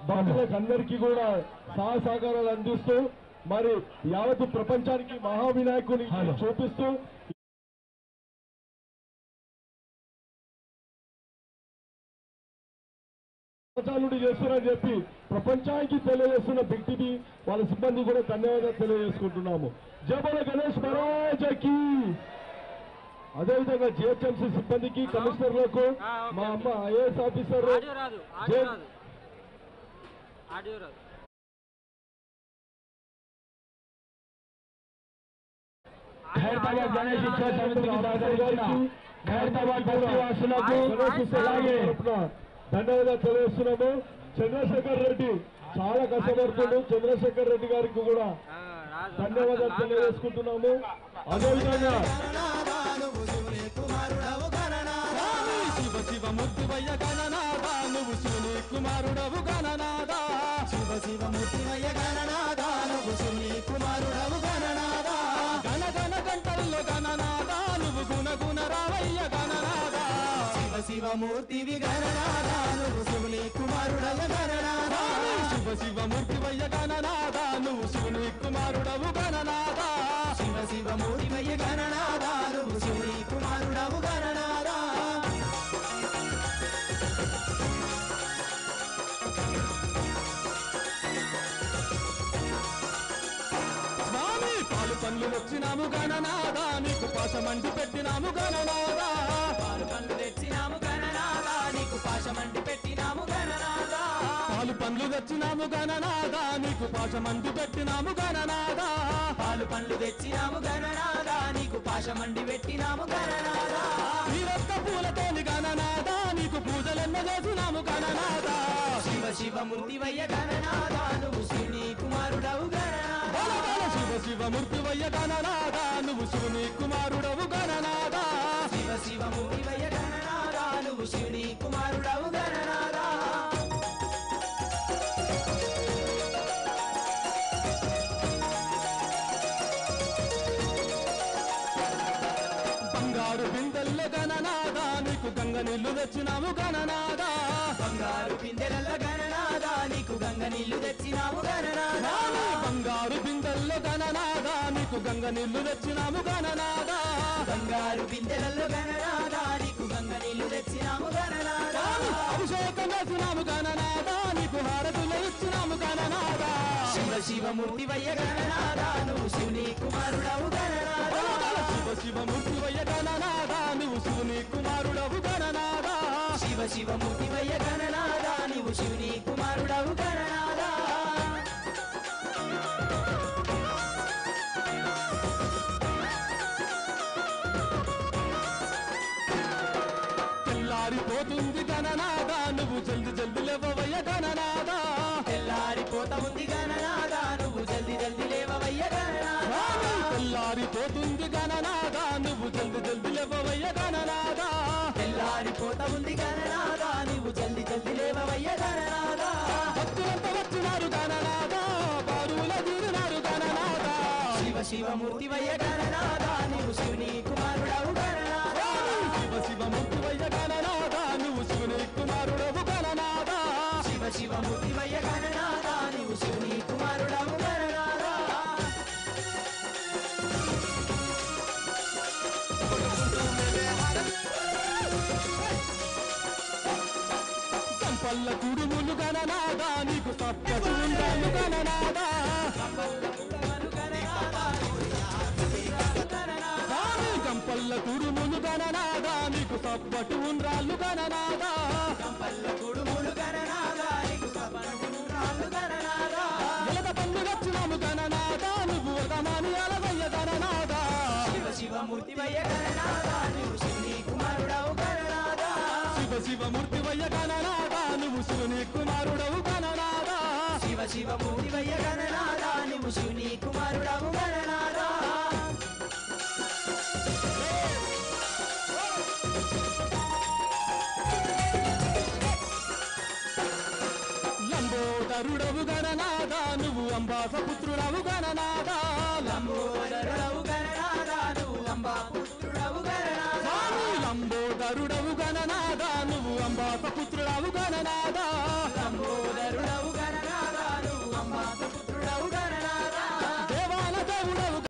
భక్తులకు అందరికీ కూడా సహకారాలు అందిస్తూ మరి యావత్ ప్రపంచానికి మహావినాయకుని చూపిస్తూ ప్రచారుడు చేస్తున్నారని చెప్పి ప్రపంచానికి తెలియజేస్తున్న వ్యక్తికి వాళ్ళ సిబ్బంది కూడా ధన్యవాదాలు తెలియజేసుకుంటున్నాము. జై బోలో గణేష్ మహారాజ్కి. అదేవిధంగా జిహెచ్ఎంసీ సిబ్బందికి, కమిషనర్లకు, మా అమ్మ ఐఏఎస్ ఆఫీసర్ ఖైరతాబాద్ గణేష్ ఉత్సవ సమితికి సహకరించిన ఖైరతాబాద్ బస్తీవాసులకు ధన్యవాదాలు తెలియజేస్తున్నాము. చంద్రశేఖర్ రెడ్డి చాలా కష్టపడుతున్నాడు. చంద్రశేఖర్ రెడ్డి గారికి కూడా ధన్యవాదాలు తెలియజేసుకుంటున్నాము. అదేవిధంగా శివ శివ మూర్తివయ్య గణనాథ నువ్వు శివుని కుమారుడవు గణనాథ. శివ శివ మూర్తివయ్య గణనాథ నువ్వు శివుని కుమారుడవు గణనాథ. గణ గణ గంటల్లో గణనాథ నువ్వు గుణ గుణ రావయ్య గణనాథ. శివ శివ మూర్తివి గణనాథ నువ్వు శివుని కుమారుడవు గణనాథ. శివ శివ మూర్తివయ్య గణనాథ నువ్వు శివుని కుమారుడవు గణనాథ. శివ శివ మూర్తివయ్య గణనాథ నువ్వు శివుని కుమారుడవు గణనాథ. స్వామి పాలు పండ్లు వచ్చినాము గణనాథ నీకు పాశమంటి పెట్టినాము గణనాథ. పాలు పండ్లు తెచ్చినాము గణనాథ నీకు పాశమంటి పెట్టినాము గణనాథ. పాలు పండ్లు తెచ్చినాము గణనాథ నీకు పాశమంటి పెట్టినాము గణనాథ. పాలు పండ్లు తెచ్చినాము గణనాథ నీకు పాశమంటి పెట్టినాము గణనాథ. ఈ రక్త పూలతోని గణనాథ నీకు పూజలెన్నో చేసినాము గణనాథ. శివ శివ మూర్తివయ్య గణనాథ నువ్వు శివుని కుమారుడవు గణనాథ. శివ శివ మూర్తివయ్య గణనాథ నువ్వు శివుని కుమారుడవు గణనాథ. శివ శివ మూర్తివయ్య గణనాథ నువ్వు శివుని కుమారుడవు గణనాథ. బంగారు బిందెల్లో గణనాథ నీకు గంగ నీళ్లు తెచ్చినాము గణనాథ. బంగారు బిందెల గణనాథ నీకు గంగ నీళ్లు తెచ్చినాము గణనాథ. బంగారు బిందెల్లో గణనాథ నీకు గంగ నీళ్లు తెచ్చినాము గణనాథ. బంగారు బిందెలలో గణనాథ నీకు గంగ నీళ్లు తెచ్చినాము గణనాథ. అభిషేకం చేసినాము గణనాథ నీకు హారతులు ఇచ్చినాము గణనాథ. శివ శివ మూర్తివయ్య గణనాథ నువ్వు శివుని కుమారుడవు గణనాథ. శివ శివ మూర్తివయ్య గణనాథ నువ్వు శివుని కుమారుడవు గణనాథ. శివ శివ మూర్తివయ్య గణనాథ నువ్వు శివుని కుమారుడవు గణనాథ. తెల్లారిపోతుంది గణనాథ నువ్వు జల్ది జల్ది లేవవయ్య గణనాథ. తెల్లారిపోతుంది గణనాథ నువ్వు జల్ది జల్ది లేవవయ్య గణనాథ. తెల్లారిపోతుంది గణనాథ నువ్వు జల్ది జల్ది లేవవయ్య గణనాథ. తెల్లారిపోతుంది గణనాథ నువ్వు జల్ది జల్ది లేవవయ్య గణనాథ. భక్తులంతా వచ్చినారు గణనాథ బారుల తీరినారు గణనాథ. శివ శివ మూర్తివయ్య గణనాథ నువ్వు శివుని కుమారుడవు గణనాథ. శివ శివ మూర్తివయ్య గణనాథ నువ్వు శివుని కుమారుడవు గణనాథ. శివ శివ మూర్తివయ్య గణనాథ నువ్వు శివుని కుమారుడవు గణనాథ. సంపల్ల కుడుములు గణనాథ నీకు సప్పటి ఉండాలు గణనాథ. కంపల్ల కుడుములు గణనాథ నీకు సప్పటి ఉండ్రాళ్ళు గణనాథ. ఎలక పన్ను వచ్చినాము గణనాథ నువ్వు ఒకమాని అలవయ్య గణనాథ. శివ శివ మూర్తివయ్య గణనాథ నువ్వు శివుని కుమారుడవు గణనాథ. శివ శివ మూర్తివయ్య గణనాథ నువ్వు శివుని కుమారుడవు గణనాథ. శివ శివ మూర్తివయ్య గణనాథ నువ్వు శివుని కుమారుడవు గణనాథ. లంబోదరుడవు గణనాథ నువ్వు అంబాసపుత్రుడవు గణనాథ. లంబోదరుడవు గణనాథ నువ్వు అంబాపుత్రుడవు గణనాథ. లంబోదరుడవు గణనాథ నువ్వు అంబాసపుత్రుడవు గణనాథ. లంబోదరుడవు